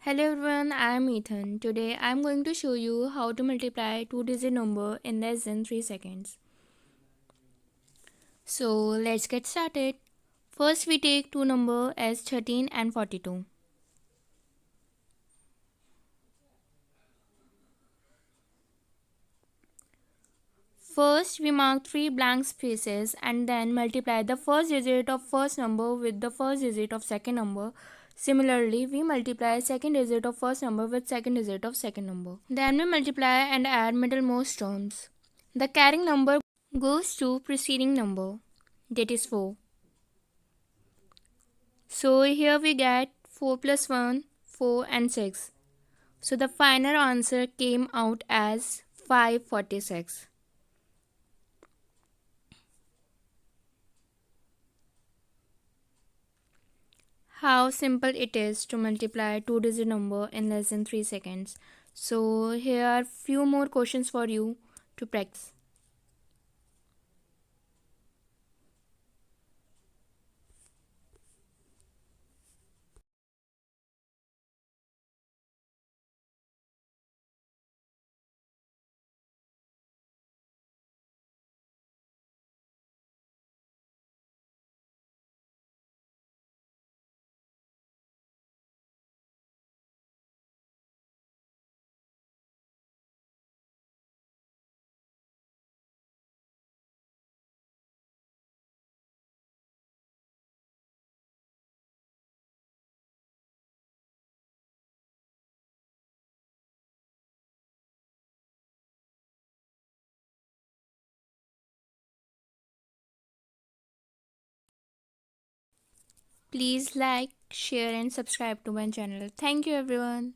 Hello everyone, I am Ethan. Today I am going to show you how to multiply two-digit number in less than 3 seconds. So let's get started. First we take two numbers as 13 and 42. First we mark 3 blank spaces and then multiply the first digit of first number with the first digit of second number. Similarly, we multiply second digit of first number with second digit of second number. Then we multiply and add middlemost terms. The carrying number goes to preceding number, that is 4. So here we get 4 plus 1, 4 and 6. So the final answer came out as 546. How simple it is to multiply two-digit number in less than 3 seconds. So here are few more questions for you to practice. Please like, share and subscribe to my channel. Thank you everyone.